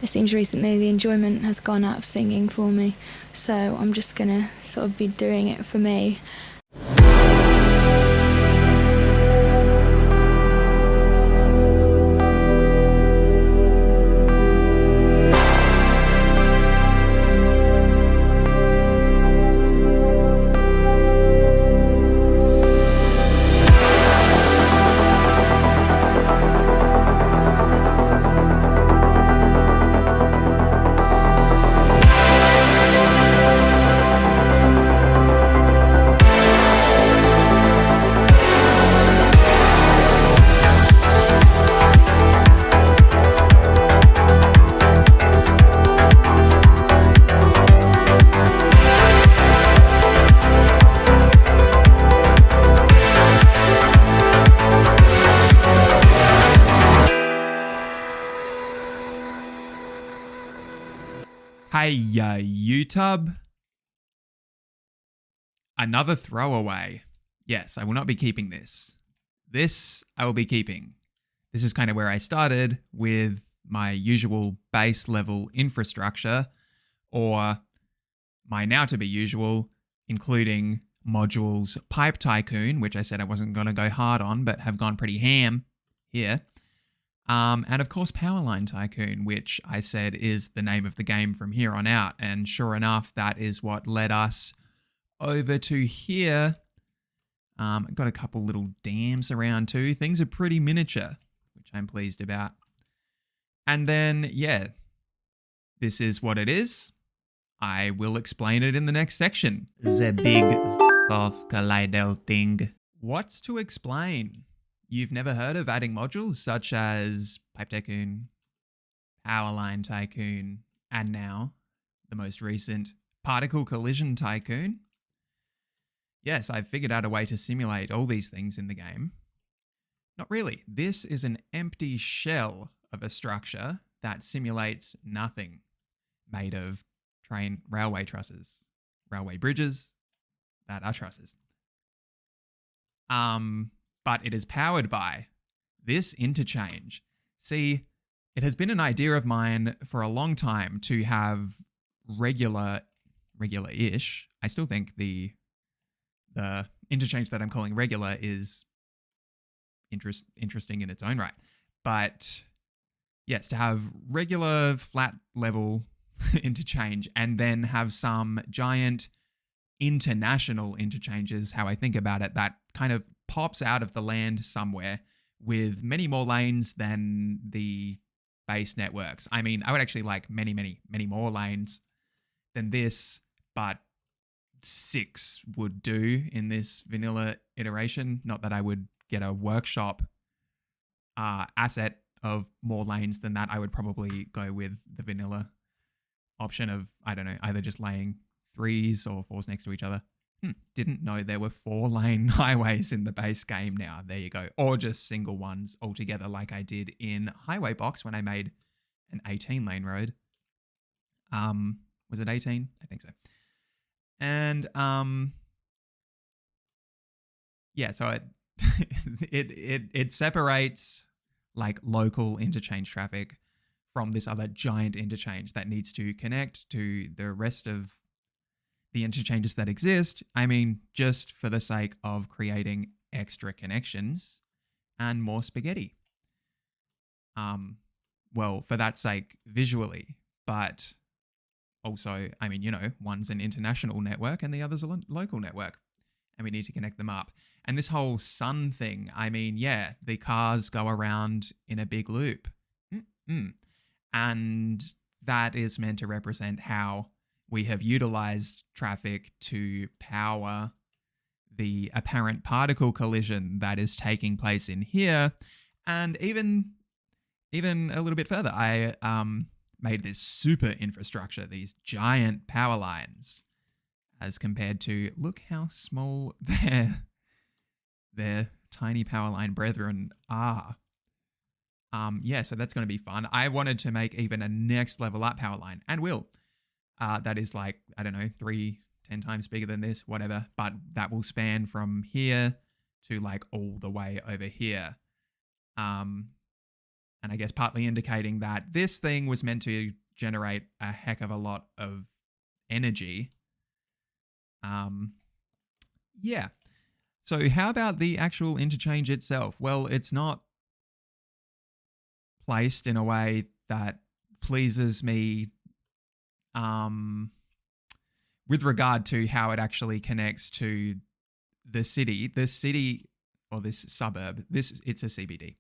it seems recently the enjoyment has gone out of singing for me, so I'm just gonna sort of be doing it for me. Hey, YouTube. Another throwaway. Yes, I will not be keeping this. This I will be keeping. This is kind of where I started with my usual base level infrastructure, or my now to be usual, including modules Pipe Tycoon, which I said I wasn't going to go hard on, but have gone pretty ham here. And of course, Powerline Tycoon, which I said is the name of the game from here on out. And sure enough, that is what led us over to here. Got a couple little dams around too. Things are pretty miniature, which I'm pleased about. And then, yeah, this is what it is. I will explain it in the next section. The big off Kaleido thing. What's to explain? You've never heard of adding modules such as Pipe Tycoon, Powerline Tycoon, and now the most recent Particle Collision Tycoon? Yes, I've figured out a way to simulate all these things in the game. Not really. This is an empty shell of a structure that simulates nothing, made of railway trusses, railway bridges that are trusses. But it is powered by this interchange. See, it has been an idea of mine for a long time to have regular-ish. I still think the interchange that I'm calling regular is interesting in its own right. But yes, to have regular flat level interchange and then have some giant international interchanges, how I think about it, that kind of pops out of the land somewhere with many more lanes than the base networks. I mean, I would actually like many more lanes than this, but 6 would do in this vanilla iteration. Not that I would get a workshop asset of more lanes than that. I would probably go with the vanilla option of, I don't know, either just laying 3s or 4s next to each other. Didn't know there were 4-lane highways in the base game now. There you go. Or just single ones altogether like I did in Highway Box when I made an 18-lane road. Was it 18? I think so. And yeah, so it separates like local interchange traffic from this other giant interchange that needs to connect to the rest of the interchanges that exist. I mean, just for the sake of creating extra connections and more spaghetti. Well, for that sake, visually, but also, I mean, you know, one's an international network and the other's a local network, and we need to connect them up. And this whole sun thing, I mean, yeah, the cars go around in a big loop. And that is meant to represent how we have utilized traffic to power the apparent particle collision that is taking place in here. And even a little bit further, I made this super infrastructure, these giant power lines, as compared to, look how small their tiny power line brethren are. Yeah, so that's going to be fun. I wanted to make even a next level up power line, and will. That is like, I don't know, 10 times bigger than this, whatever. But that will span from here to like all the way over here. And And I guess partly indicating that this thing was meant to generate a heck of a lot of energy. Yeah. So how about the actual interchange itself? Well, it's not placed in a way that pleases me with regard to how it actually connects to the city. The city, or this suburb, it's a CBD.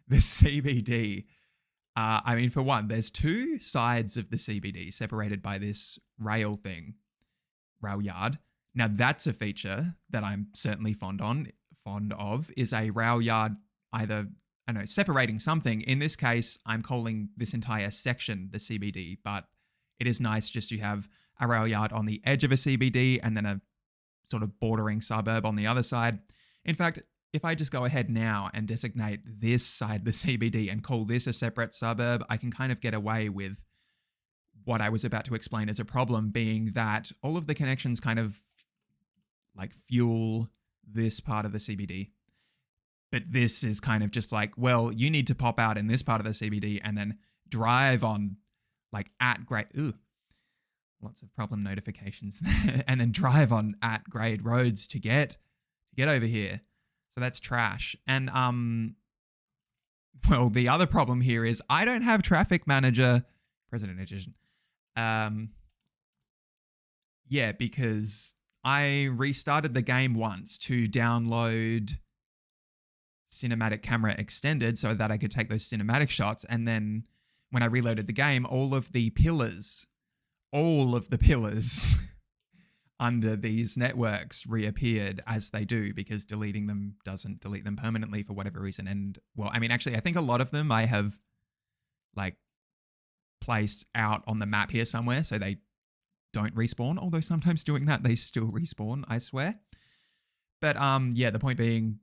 The CBD, I mean, for one, there's two sides of the CBD separated by this rail yard. Now that's a feature that I'm certainly fond of, is a rail yard, either, I don't know, separating something. In this case, I'm calling this entire section the CBD, but it is nice just to have a rail yard on the edge of a CBD and then a sort of bordering suburb on the other side. In fact, if I just go ahead now and designate this side the CBD and call this a separate suburb, I can kind of get away with what I was about to explain as a problem, being that all of the connections kind of like fuel this part of the CBD. But this is kind of just like, well, you need to pop out in this part of the CBD and then drive on like at grade. Ooh, lots of problem notifications. And then drive on at grade roads to get over here. So that's trash. And well, the other problem here is I don't have Traffic Manager, President Edition. Yeah, because I restarted the game once to download Cinematic Camera Extended so that I could take those cinematic shots. And then when I reloaded the game, all of the pillars under these networks reappeared, as they do, because deleting them doesn't delete them permanently for whatever reason. And well, I mean, actually, I think a lot of them I have like placed out on the map here somewhere so they don't respawn, although sometimes doing that they still respawn, I swear. But yeah, the point being,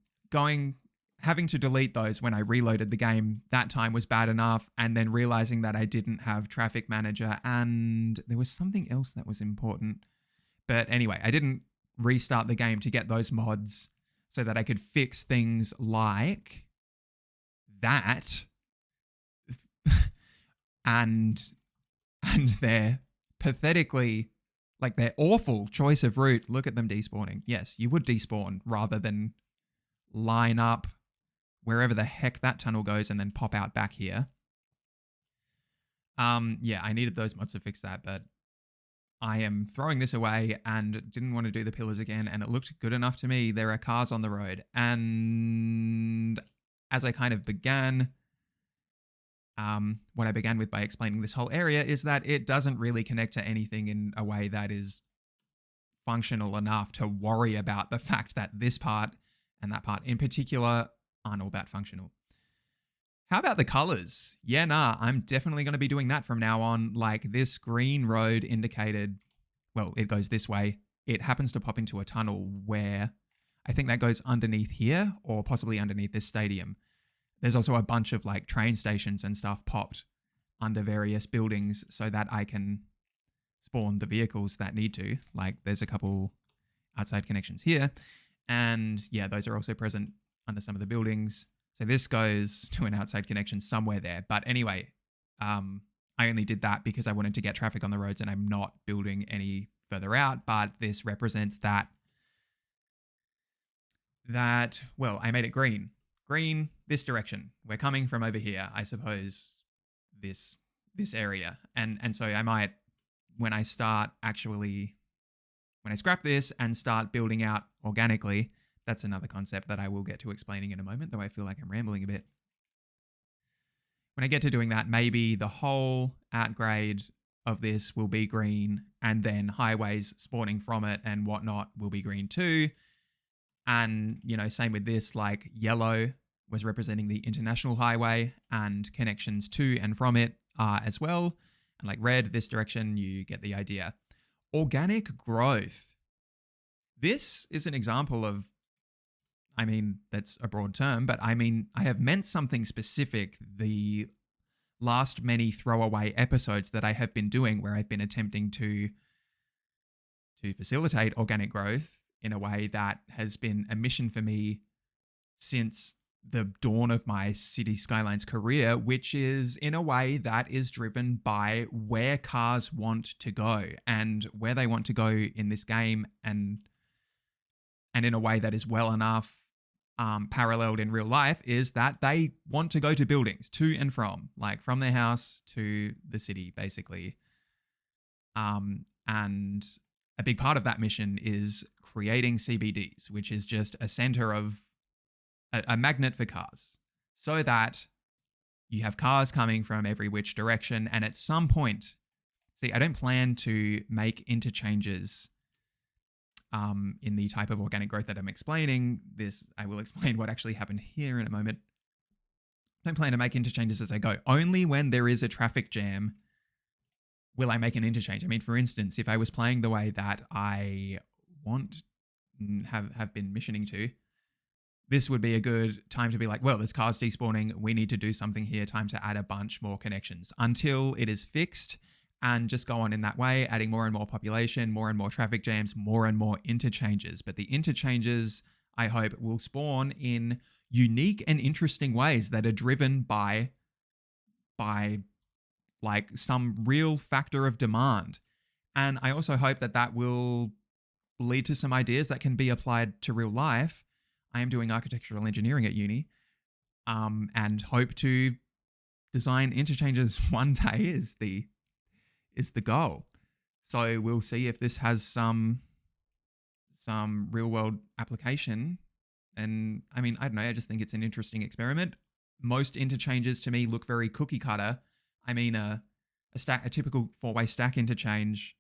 having to delete those when I reloaded the game that time was bad enough, and then realizing that I didn't have Traffic Manager and there was something else that was important. But anyway, I didn't restart the game to get those mods so that I could fix things like that. and their pathetically, like their awful choice of route. Look at them despawning. Yes, you would despawn rather than line up wherever the heck that tunnel goes and then pop out back here. Yeah, I needed those mods to fix that, but I am throwing this away and didn't want to do the pillars again, and it looked good enough to me. There are cars on the road. And as I kind of began, what I began with by explaining this whole area is that it doesn't really connect to anything in a way that is functional enough to worry about the fact that this part and that part in particular aren't all that functional. How about the colors? Yeah, nah, I'm definitely going to be doing that from now on. Like this green road indicated, well, it goes this way. It happens to pop into a tunnel where I think that goes underneath here or possibly underneath this stadium. There's also a bunch of like train stations and stuff popped under various buildings so that I can spawn the vehicles that need to. Like there's a couple outside connections here. And yeah, those are also present under some of the buildings. So this goes to an outside connection somewhere there. But anyway, I only did that because I wanted to get traffic on the roads and I'm not building any further out. But this represents that, well, I made it green. Green, this direction. We're coming from over here, I suppose, this area. And so I might, when I scrap this and start building out organically, that's another concept that I will get to explaining in a moment, though I feel like I'm rambling a bit. When I get to doing that, maybe the whole outgrade of this will be green, and then highways spawning from it and whatnot will be green too. And, you know, same with this, like yellow was representing the international highway and connections to and from it are as well. And like red, this direction, you get the idea. Organic growth. This is an example of, I mean, that's a broad term, but I mean, I have meant something specific the last many throwaway episodes that I have been doing where I've been attempting to facilitate organic growth in a way that has been a mission for me since the dawn of my City Skylines career, which is in a way that is driven by where cars want to go, and where they want to go in this game, and in a way that is well enough paralleled in real life, is that they want to go to buildings, to and from, like from their house to the city, basically. And a big part of that mission is creating CBDs, which is just a center of a magnet for cars, so that you have cars coming from every which direction. And at some point, see, I don't plan to make interchanges in the type of organic growth that I'm explaining. This, I will explain what actually happened here in a moment. I don't plan to make interchanges as I go. Only when there is a traffic jam will I make an interchange. I mean, for instance, if I was playing the way that I have been missioning to, this would be a good time to be like, well, there's cars despawning. We need to do something here. Time to add a bunch more connections until it is fixed, and just go on in that way, adding more and more population, more and more traffic jams, more and more interchanges. But the interchanges, I hope, will spawn in unique and interesting ways that are driven by like some real factor of demand. And I also hope that that will lead to some ideas that can be applied to real life. I am doing architectural engineering at uni, and hope to design interchanges one day is the goal. So we'll see if this has some real world application. And I mean, I don't know, I just think it's an interesting experiment. Most interchanges to me look very cookie cutter. I mean, a typical 4-way stack interchange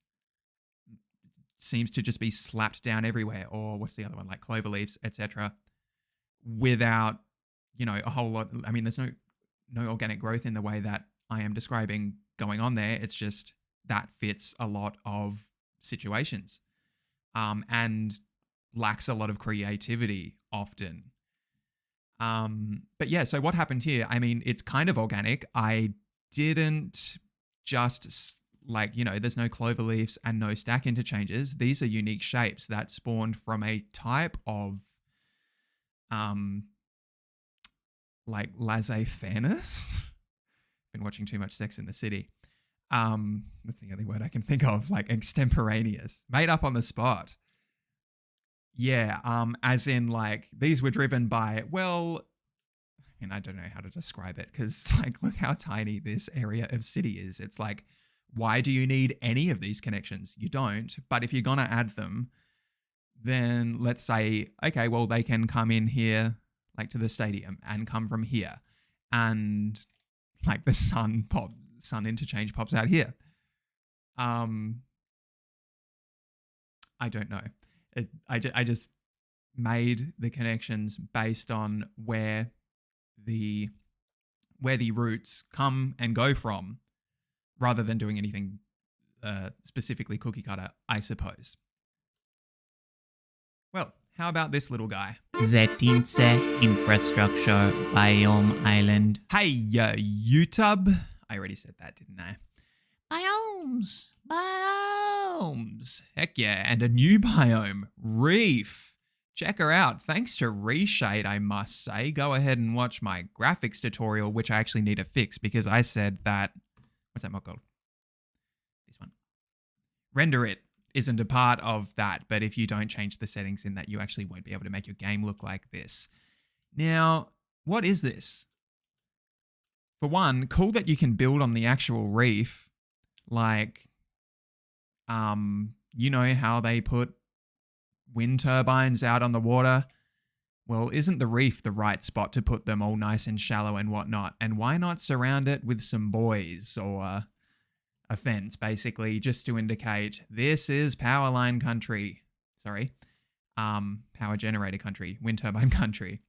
seems to just be slapped down everywhere, or what's the other one, like cloverleafs, etc., without, a whole lot. I mean, there's no organic growth in the way that I am describing going on there. It's just that fits a lot of situations, and lacks a lot of creativity often. But yeah, so what happened here? I mean, it's kind of organic. I didn't just there's no cloverleafs and no stack interchanges. These are unique shapes that spawned from a type of laissez-fairness. Been watching too much Sex in the City. That's the only word I can think of, like extemporaneous, made up on the spot. Yeah, as in like these were driven by, well, I mean, I don't know how to describe it, because like look how tiny this area of city is. It's like, why do you need any of these connections? You don't. But if you're going to add them, then let's say, okay, well, they can come in here, like to the stadium, and come from here. And like the sun interchange pops out here. I don't know. I just made the connections based on where the routes come and go from, rather than doing anything specifically cookie cutter, I suppose. Well, how about this little guy? The TEENCEH Infrastructure Biome Island. Hey, YouTube. I already said that, didn't I? Biomes. Heck yeah, and a new biome, Reef. Check her out. Thanks to Reshade, I must say. Go ahead and watch my graphics tutorial, which I actually need to fix because I said that... What's that mod called? This one. Render It isn't a part of that, but if you don't change the settings in that, you actually won't be able to make your game look like this. Now, what is this? For one, cool that you can build on the actual reef. Like, you know how they put wind turbines out on the water? Well, isn't the reef the right spot to put them all nice and shallow and whatnot? And why not surround it with some buoys or a fence, basically, just to indicate this is power line country. Sorry, power generator country, wind turbine country.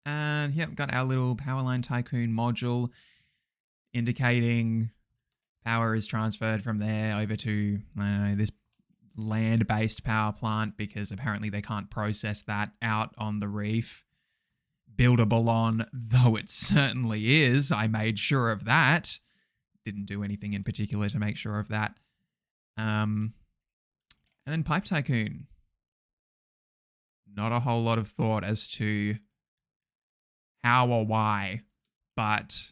And yep, got our little power line tycoon module indicating power is transferred from there over to, I don't know, this land-based power plant, because apparently they can't process that out on the reef. Buildable on, though it certainly is. I made sure of that. Didn't do anything in particular to make sure of that. And then Pipe Tycoon. Not a whole lot of thought as to how or why, but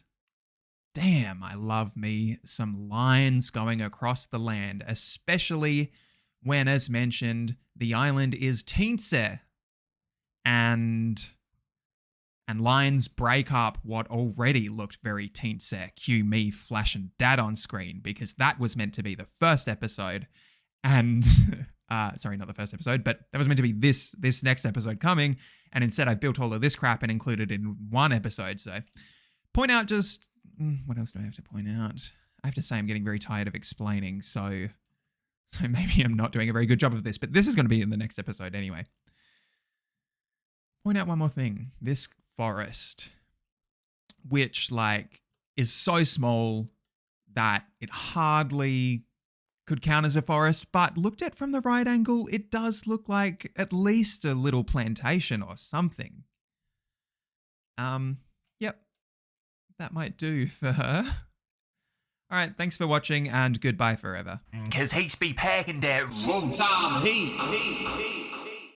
damn, I love me some lines going across the land, especially when, as mentioned, the island is TEENCEH, and lines break up what already looked very TEENCEH. Cue me flashing dad on screen, because that was meant to be the first episode, and sorry, not the first episode, but that was meant to be this next episode coming, and instead I built all of this crap and included it in one episode. So point out just, what else do I have to point out? I have to say I'm getting very tired of explaining, so maybe I'm not doing a very good job of this, but this is going to be in the next episode anyway. Point out one more thing. This forest, which is so small that it hardly could count as a forest, but looked at from the right angle, it does look like at least a little plantation or something. Yep, that might do for her. All right, thanks for watching, and goodbye forever. 'Cause he's be packing that Full time heat.